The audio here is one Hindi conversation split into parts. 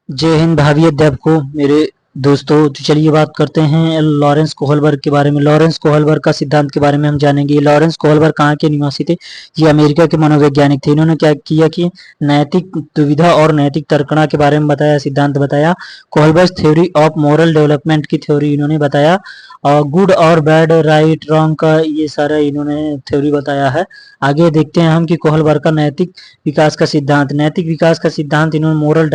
जय हिंद भावी अध्यापकों, मेरे दोस्तों। तो चलिए बात करते हैं लॉरेंस कोहलबर्ग के बारे में। लॉरेंस कोहलबर्ग का सिद्धांत के बारे में हम जानेंगे। लॉरेंस कोहलबर्ग कहाँ के निवासी थे? ये अमेरिका के मनोवैज्ञानिक थे। इन्होंने क्या किया कि नैतिक दुविधा और नैतिक तर्कणा के बारे में बताया, सिद्धांत बताया। Kohlberg theory of moral development की थ्योरी इन्होंने बताया, और गुड और बैड, राइट रॉन्ग का ये सारा इन्होंने थ्योरी बताया है। आगे देखते हैं हम कि कोहलबर्ग का नैतिक विकास का सिद्धांत। नैतिक विकास का सिद्धांत इन्होंने मोरल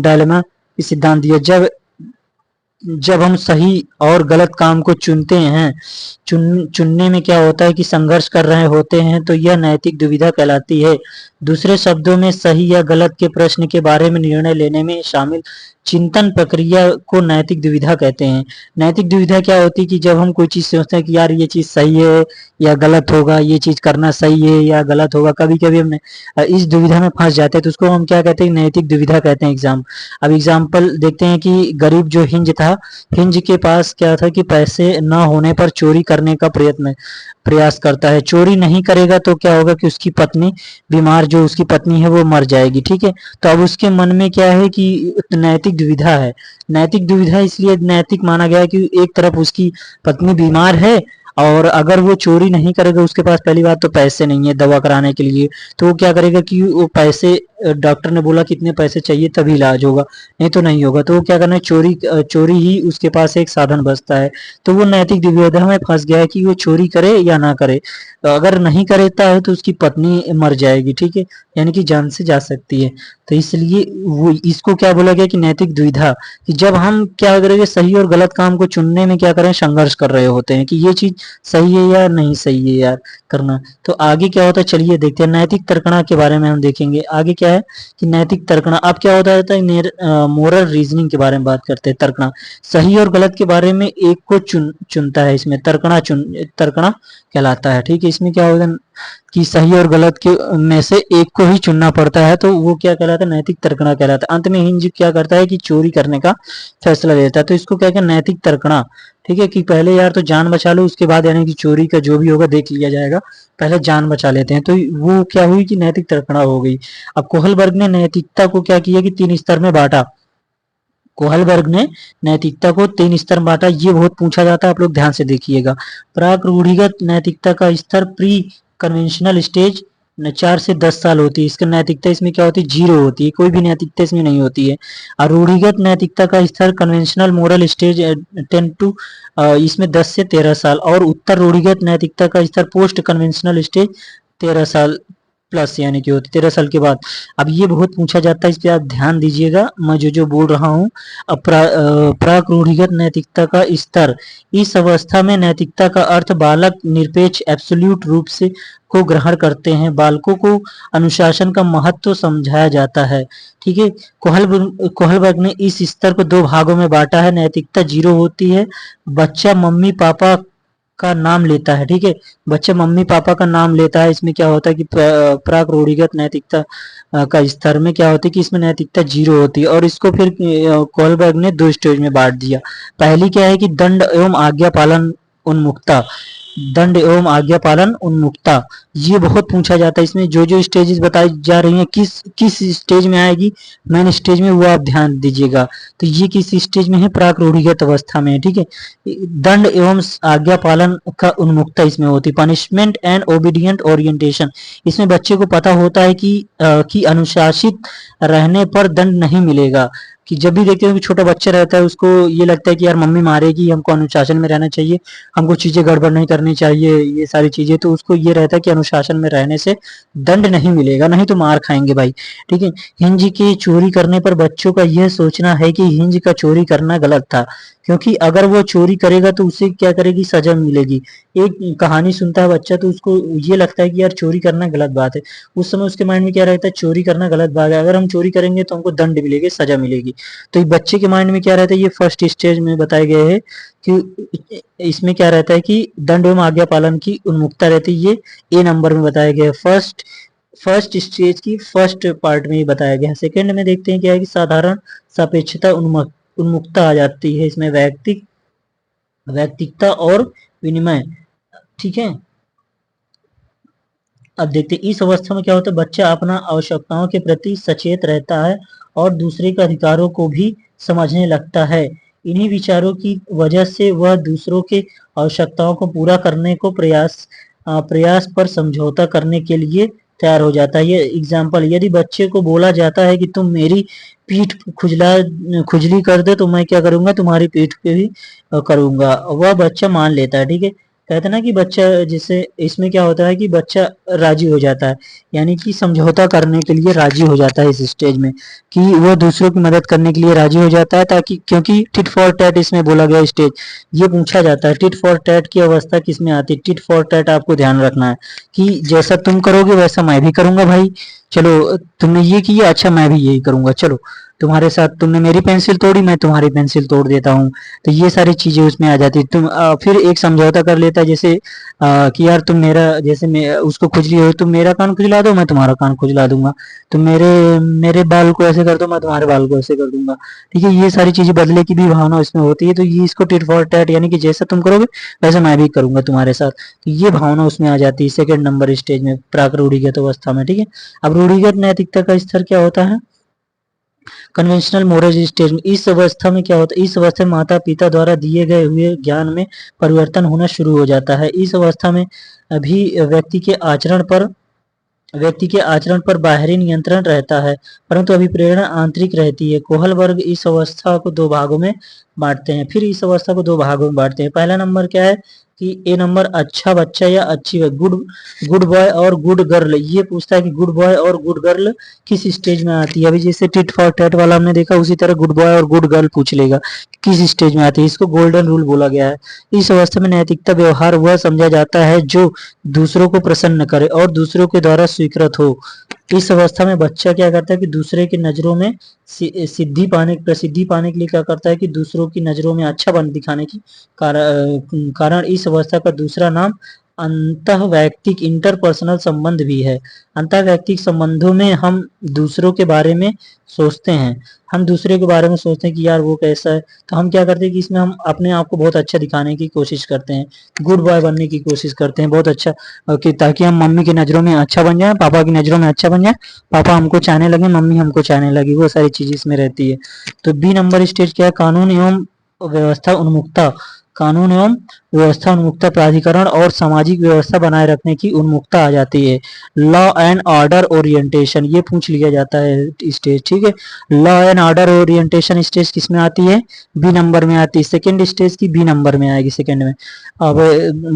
डायलेमा सिद्धांत दिया। जब हम सही और गलत काम को चुनते हैं, चुनने में क्या होता है कि संघर्ष कर रहे होते हैं, तो यह नैतिक दुविधा कहलाती है। दूसरे शब्दों में सही या गलत के प्रश्न के बारे में निर्णय लेने में शामिल चिंतन प्रक्रिया को नैतिक दुविधा कहते हैं। नैतिक दुविधा क्या होती है कि जब हम कोई चीज सोचते हैं कि यार ये चीज सही है या गलत होगा, ये चीज करना सही है या गलत होगा, कभी कभी हम इस दुविधा में फंस जाते हैं, तो उसको हम क्या कहते हैं? नैतिक दुविधा कहते हैं। अब एग्जाम्पल देखते हैं कि गरीब जो हिंज था, हिंज के पास क्या था कि पैसे न होने पर चोरी करने का प्रयास करता है। चोरी नहीं करेगा तो क्या होगा कि उसकी पत्नी बीमार, जो उसकी पत्नी है वो मर जाएगी। ठीक है, तो अब उसके मन में क्या है कि नैतिक दुविधा है। नैतिक दुविधा इसलिए नैतिक माना गया है कि एक तरफ उसकी पत्नी बीमार है, और अगर वो चोरी नहीं करेगा, उसके पास पहली बात तो पैसे नहीं है दवा कराने के लिए, तो वो क्या करेगा कि वो पैसे, डॉक्टर ने बोला कितने पैसे चाहिए तभी इलाज होगा, नहीं तो नहीं होगा, तो वो क्या करना है, चोरी ही उसके पास एक साधन बचता है। तो वो नैतिक दुविधा में फंस गया है कि वो चोरी करे या ना करे। तो अगर नहीं करता है तो उसकी पत्नी मर जाएगी। ठीक है, यानी कि जान से जा सकती है। तो इसलिए वो इसको क्या बोला गया कि नैतिक दुविधा, कि जब हम क्या करेंगे, सही और गलत काम को चुनने में क्या करें, संघर्ष कर रहे होते हैं कि ये चीज सही है या नहीं सही है यार करना। तो आगे क्या होता है, चलिए देखते हैं। नैतिक तर्कणा के बारे में हम देखेंगे। आगे क्या है कि नैतिक तर्कणा अब क्या होता है, मोरल रीजनिंग के बारे में बात करते हैं। तर्कणा सही और गलत के बारे में एक को चुनता है, इसमें तर्कणा कहलाता है। ठीक है, इसमें क्या होगा कि सही और गलत के में से एक को ही चुनना पड़ता है, तो वो क्या कहलाता है, नैतिक तर्कणा कहलाता है। अंत में हिंज क्या करता है कि चोरी करने का फैसला लेता है, तो इसको क्या कहते हैं, नैतिक तर्कणा। ठीक है, कि पहले यार तो जान बचा लो, उसके बाद यानी कि चोरी का जो भी होगा देख लिया जाएगा, पहले जान बचा लेते हैं। तो वो क्या हुई कि नैतिक तर्कणा हो गई। अब कोहलबर्ग ने नैतिकता को क्या किया कि 3 स्तर में बांटा। कोहलबर्ग ने नैतिकता को 3 स्तर में बांटा। ये बहुत पूछा जाता है, आप लोग ध्यान से देखिएगा। प्राक रूढ़िगत नैतिकता का स्तर, प्री कन्वेंशनल स्टेज, 4 से 10 साल होती है। इसका नैतिकता इसमें क्या होती है, 0 होती है, कोई भी नैतिकता इसमें नहीं होती है। और रूढ़िगत नैतिकता का स्तर, कन्वेंशनल मोरल स्टेज, 10 टू इसमें 10 से 13 साल। और उत्तर रूढ़िगत नैतिकता का स्तर, पोस्ट कन्वेंशनल स्टेज, 13 साल प्लस, यानी कि होती 13 साल के बाद। अब ये बहुत पूछा जाता है, इस पे आप ध्यान दीजिएगा, मैं जो बोल रहा हूँ। प्राक रूढ़िगत नैतिकता का स्तर, इस अवस्था में नैतिकता का अर्थ बालक निरपेक्ष एब्सोल्यूट रूप से को ग्रहण करते हैं। बालकों को अनुशासन का महत्व समझाया जाता है। ठीक है, कोहलबर्ग ने इस स्तर को 2 भागों में बांटा है। नैतिकता 0 होती है, बच्चा मम्मी पापा का नाम लेता है। ठीक है, बच्चा मम्मी पापा का नाम लेता है। इसमें क्या होता है कि प्राक रूढ़िगत नैतिकता का स्तर में क्या होता है कि इसमें नैतिकता 0 होती है। और इसको फिर कोहलबर्ग ने 2 स्टेज में बांट दिया। पहली क्या है कि दंड एवं आज्ञा पालन उन्मुक्ता। दंड एवं आज्ञा पालन उन्मुक्ता, ये बहुत पूछा जाता है। इसमें जो स्टेजेस बताई जा रही हैं, किस किस स्टेज में आएगी, मेन स्टेज में, वो आप ध्यान दीजिएगा। तो ये किस स्टेज में है, प्राक रूढ़िगत अवस्था में है। ठीक है, दंड एवं आज्ञा पालन का उन्मुक्ता इसमें होती है। पनिशमेंट एंड ओबीडियंट ओरिएंटेशन, इसमें बच्चे को पता होता है कि अनुशासित रहने पर दंड नहीं मिलेगा। कि जब भी देखते हैं कि छोटा बच्चा रहता है, उसको ये लगता है कि यार मम्मी मारेगी, हमको अनुशासन में रहना चाहिए, हमको चीजें गड़बड़ नहीं करनी चाहिए, ये सारी चीजें, तो उसको ये रहता है कि अनुशासन में रहने से दंड नहीं मिलेगा, नहीं तो मार खाएंगे भाई। ठीक है, हिंज की चोरी करने पर बच्चों का यह सोचना है कि हिंज का चोरी करना गलत था, क्योंकि अगर वो चोरी करेगा तो उसे क्या करेगी, सजा मिलेगी। एक कहानी सुनता है बच्चा, तो उसको ये लगता है कि यार चोरी करना गलत बात है। उस समय उसके माइंड में क्या रहता है, चोरी करना गलत बात है, अगर हम चोरी करेंगे तो हमको दंड मिलेगी, सजा मिलेगी। तो बच्चे के माइंड में क्या रहता है, ये फर्स्ट स्टेज में बताए गए हैं कि इसमें क्या रहता है कि दंड एवं आज्ञा पालन की उन्मुक्ता रहती है। ये ए नंबर में बताया गया है, फर्स्ट स्टेज की फर्स्ट पार्ट में ही बताया गया है। सेकंड में देखते हैं क्या है कि साधारण सापेक्षता उन्मुक्ता आ जाती है इसमें, वैयक्तिकता और विनिमय। ठीक है, अब देखते हैं इस अवस्था में क्या होता है, बच्चा अपना आवश्यकताओं के प्रति सचेत रहता है और दूसरे के अधिकारों को भी समझने लगता है। इन्हीं विचारों की वजह से वह दूसरों के आवश्यकताओं को पूरा करने को प्रयास पर समझौता करने के लिए तैयार हो जाता है। ये एग्जाम्पल, यदि बच्चे को बोला जाता है कि तुम मेरी पीठ खुजली कर दे तो मैं क्या करूंगा, तुम्हारी पीठ पे भी करूंगा। वह बच्चा मान लेता है। ठीक है, कहते हैं ना कि बच्चा, जिससे इसमें क्या होता है कि बच्चा राजी हो जाता है, यानी कि समझौता करने के लिए राजी हो जाता है इस स्टेज में, कि वो दूसरों की मदद करने के लिए राजी हो जाता है, ताकि क्योंकि टिट फॉर टैट इसमें बोला गया स्टेज। ये पूछा जाता है टिट फॉर टैट की अवस्था किसमें आती है। टिट फॉर टैट आपको ध्यान रखना है कि जैसा तुम करोगे वैसा मैं भी करूंगा भाई। चलो तुमने ये किया, अच्छा मैं भी यही करूंगा, चलो तुम्हारे साथ, तुमने मेरी पेंसिल तोड़ी मैं तुम्हारी पेंसिल तोड़ देता हूँ। तो ये सारी चीजें उसमें आ जाती है। फिर एक समझौता कर लेता है, जैसे कि यार तुम मेरा, जैसे मैं उसको खुजली हो, तुम मेरा कान खुजला दो मैं तुम्हारा कान खुजला दूंगा, तुम मेरे मेरे बाल को ऐसे कर दो मैं तुम्हारे बाल को ऐसे कर दूंगा। ठीक है, ये सारी चीजें, बदले की भी भावना इसमें होती है। तो ये इसको टिट फॉर टैट, यानी कि जैसा तुम करोगे वैसा मैं भी करूंगा तुम्हारे साथ। तो ये भावना उसमें आ जाती है सेकंड नंबर स्टेज में, प्राक रूढ़िगत अवस्था में। ठीक है, अब रूढ़िगत नैतिकता का स्तर क्या होता है, कन्वेंशनल मोरल स्टेज में। इस अवस्था में क्या होता है, इस अवस्था में माता पिता द्वारा दिए गए हुए ज्ञान में परिवर्तन होना शुरू हो जाता है। इस अवस्था में अभी व्यक्ति के आचरण पर बाहरी नियंत्रण रहता है, परंतु अभिप्रेरणा आंतरिक रहती है। कोहल वर्ग इस अवस्था को दो भागों में बांटते हैं। फिर इस अवस्था को दो भागों में बांटते हैं। पहला नंबर क्या है कि ए नंबर, अच्छा बच्चा या अच्छी, गुड गुड बॉय और गुड गर्ल। ये पूछता है कि गुड बॉय और गुड गर्ल किस स्टेज में आती है। अभी जैसे टिट फॉर टैट वाला हमने देखा, उसी तरह गुड बॉय और गुड गर्ल पूछ लेगा किस स्टेज में आती है। इसको गोल्डन रूल बोला गया है। इस अवस्था में नैतिकता व्यवहार वह समझा जाता है जो दूसरों को प्रसन्न करे और दूसरों के द्वारा स्वीकृत हो। इस अवस्था में बच्चा क्या करता है कि दूसरे की नजरों में प्रसिद्धि पाने के लिए क्या करता है कि दूसरों की नजरों में अच्छा बन दिखाने की कारण इस अवस्था का दूसरा नाम अंतःवैयक्तिक इंटरपर्सनल संबंध भी है। अंतःवैयक्तिक संबंधों में हम दूसरों के बारे में सोचते हैं, हम दूसरे के बारे में सोचते हैं कि यार वो कैसा है, तो हम क्या करते हैं कि इसमें हम अपने आप को बहुत अच्छा दिखाने की कोशिश करते हैं, गुड बॉय बनने की कोशिश करते हैं, बहुत अच्छा, कि ताकि हम मम्मी की नज़रों में अच्छा बन जाए, पापा की नज़रों में अच्छा बन जाए, पापा हमको चाहने लगे, मम्मी हमको चाहने लगी, वो सारी चीज़ इसमें रहती है। तो बी नंबर स्टेज क्या है, कानून एवं व्यवस्था उन्मुखता। कानून एवं व्यवस्था उन्मुखता, प्राधिकरण और सामाजिक व्यवस्था बनाए रखने की उन्मुखता आ जाती है। लॉ एंड ऑर्डर ओरिएंटेशन, ये पूछ लिया जाता है स्टेज। ठीक है, law and order orientation stage किस में आती है, बी नंबर में आती है। सेकंड स्टेज की बी नंबर में आएगी, सेकंड में। अब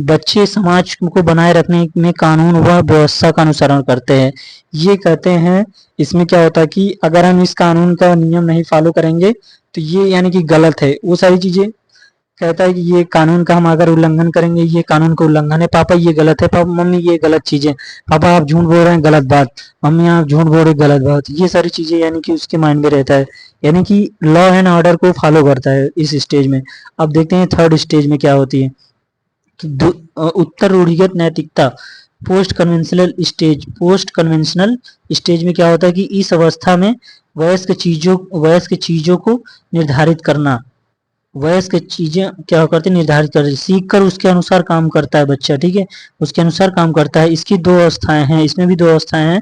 बच्चे समाज को बनाए रखने में कानून व व्यवस्था का अनुसरण करते हैं। ये कहते हैं, इसमें क्या होता है कि अगर हम इस कानून का नियम नहीं फॉलो करेंगे तो ये यानी कि गलत है, वो सारी चीजें कहता है कि ये कानून का हम अगर उल्लंघन करेंगे, ये कानून का उल्लंघन है, पापा ये गलत है, पापा मम्मी ये गलत चीज है, पापा आप झूठ बोल रहे हैं गलत बात, मम्मी आप झूठ बोल रहे गलत बात। ये सारी चीजें यानी कि उसके माइंड में रहता है, यानी कि लॉ एंड ऑर्डर को फॉलो करता है इस स्टेज में। अब देखते हैं थर्ड स्टेज में क्या होती है कि उत्तर रूढ़िगत नैतिकता, पोस्ट कन्वेंशनल स्टेज में क्या होता है कि इस अवस्था में वयस्क चीजों को निर्धारित करना, वयस्क चीजें क्या करते हैं, निर्धारित कर, सीख कर उसके अनुसार काम करता है बच्चा। ठीक है, उसके अनुसार काम करता है। इसकी दो अवस्थाएं हैं, इसमें भी दो अवस्थाएं हैं।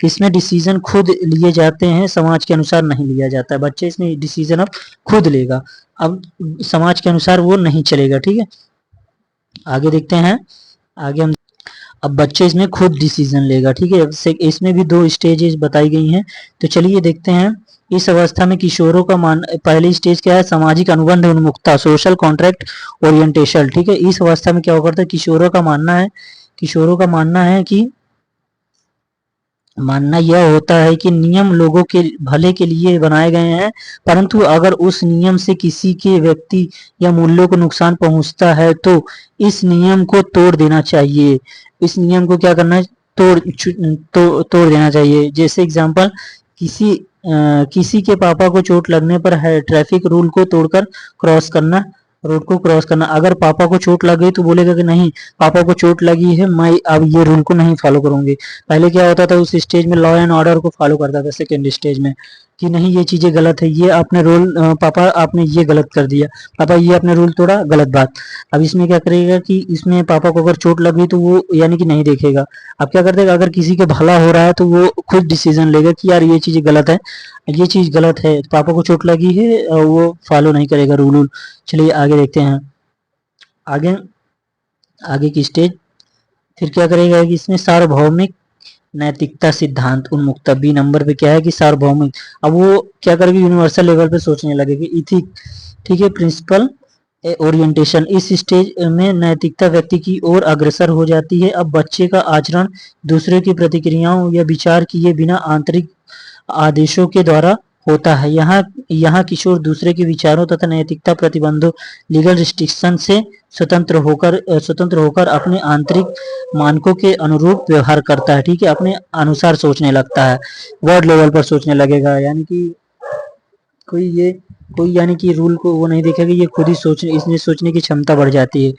इसमें डिसीजन खुद लिए जाते हैं, समाज के अनुसार नहीं लिया जाता है। बच्चे इसमें डिसीजन अब खुद लेगा, अब समाज के अनुसार वो नहीं चलेगा। ठीक है, आगे देखते हैं। आगे हम, अब बच्चे इसमें खुद डिसीजन लेगा। ठीक है, इसमें भी दो स्टेजेस बताई गई हैं। तो चलिए देखते हैं। इस अवस्था में किशोरों का पहली स्टेज क्या है, सामाजिक अनुबंध उन्मुखता, सोशल कॉन्ट्रैक्ट ओरिएंटेशन। ठीक है, इस अवस्था में क्या होगा, किशोरों का मानना यह होता है कि नियम लोगों के भले के लिए बनाए गए हैं, परंतु अगर उस नियम से किसी के व्यक्ति या मूल्यों को नुकसान पहुंचता है तो इस नियम को तोड़ देना चाहिए। इस नियम को क्या करना है, तोड़ देना चाहिए। जैसे एग्जांपल, किसी के पापा को चोट लगने पर है ट्रैफिक रूल को तोड़कर रोड को क्रॉस करना। अगर पापा को चोट लग गई तो बोलेगा कि नहीं, पापा को चोट लगी है, मैं अब ये रूल को नहीं फॉलो करूंगी। पहले क्या होता था, उस स्टेज में लॉ एंड ऑर्डर को फॉलो करता था, सेकेंड स्टेज में कि नहीं ये चीजें गलत है, ये आपने रोल पापा आपने ये गलत कर दिया, पापा ये आपने रूल तोड़ा, गलत बात। अब इसमें क्या करेगा कि इसमें पापा को अगर चोट लगी तो वो यानी कि नहीं देखेगा। अब क्या कर देगा, अगर किसी के भला हो रहा है तो वो खुद डिसीजन लेगा कि यार ये चीज गलत है, ये चीज गलत है, पापा को चोट लगी है वो फॉलो नहीं करेगा रूल। चलिए आगे देखते हैं। आगे आगे की स्टेज फिर क्या करेगा कि इसमें सार्वभौमिक नैतिकता सिद्धांत उन्मुक्ता, बी नंबर पे क्या है कि सार्वभौमिक। अब वो क्या करेगी, यूनिवर्सल लेवल पे सोचने लगेगी, इथिक, ठीक है, प्रिंसिपल ओरिएंटेशन। इस स्टेज में नैतिकता व्यक्ति की ओर अग्रसर हो जाती है। अब बच्चे का आचरण दूसरे की प्रतिक्रियाओं या विचार किए बिना आंतरिक आदेशों के द्वारा होता है। यहाँ किशोर दूसरे के विचारों तथा नैतिकता प्रतिबंधों, लीगल रिस्ट्रिक्शन से स्वतंत्र होकर अपने आंतरिक मानकों के अनुरूप व्यवहार करता है, ठीक है, अपने अनुसार सोचने लगता है, वर्ड लेवल पर सोचने लगेगा, यानी कि कोई यानी कि रूल को वो नहीं देखेगा, ये खुद ही इसमें सोचने की क्षमता बढ़ जाती है।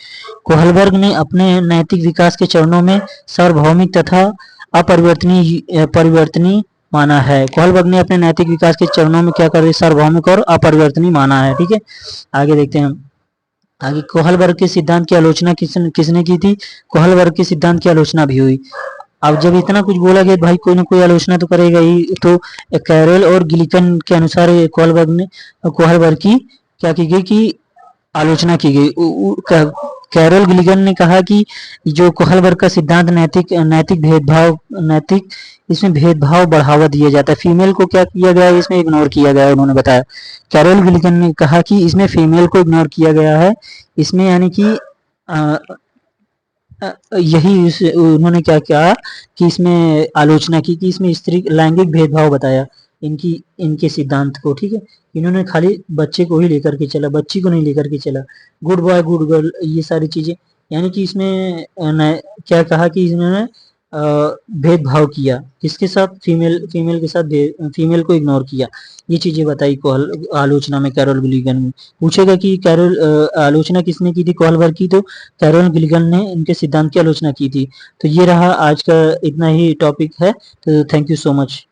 कोहलबर्ग ने अपने नैतिक विकास के चरणों में सार्वभौमिक तथा अपरिवर्तनीय माना है। कोहलबर्ग ने अपने नैतिक विकास के चरणों में क्या कर सार्वभौमिक और अपरिवर्तनीय माना है, ठीक है। आगे देखते हैं। आगे कोहलबर्ग के सिद्धांत की आलोचना किसने की थी? कोहलबर्ग के सिद्धांत की आलोचना भी हुई। अब जब इतना कुछ बोला गया भाई कोई ना कोई आलोचना तो करेगा ही, तो कैरल और गिलिकन के अनुसार कोहलबर्ग की क्या की गई कि आलोचना की गई। कैरल गिलिगन ने कहा कि जो कोहलबर्ग का सिद्धांत नैतिक इसमें भेदभाव बढ़ावा दिया जाता है, फीमेल को क्या किया गया है, इसमें इग्नोर किया गया है, उन्होंने बताया। कैरल गिलिगन ने कहा कि इसमें फीमेल को इग्नोर किया गया है, इसमें यानी कि यही उन्होंने क्या किया कि इसमें आलोचना की कि इसमें स्त्री लैंगिक भेदभाव बताया इनके सिद्धांत को, ठीक है। इन्होंने खाली बच्चे को ही लेकर के चला, बच्ची को नहीं लेकर के चला, गुड बॉय गुड गर्ल ये सारी चीजें, यानी कि इसमें क्या कहा कि इन्होंने भेदभाव किया, किसके साथ, फीमेल के साथ फीमेल को इग्नोर किया, ये चीजें बताई आलोचना में कैरोल गिलिगन में। पूछेगा कि कैरोल आलोचना किसने की थी कोहलबर्ग की, तो कैरोल गिलिगन ने इनके सिद्धांत की आलोचना की थी। तो ये रहा आज का, इतना ही टॉपिक है, तो थैंक यू सो मच।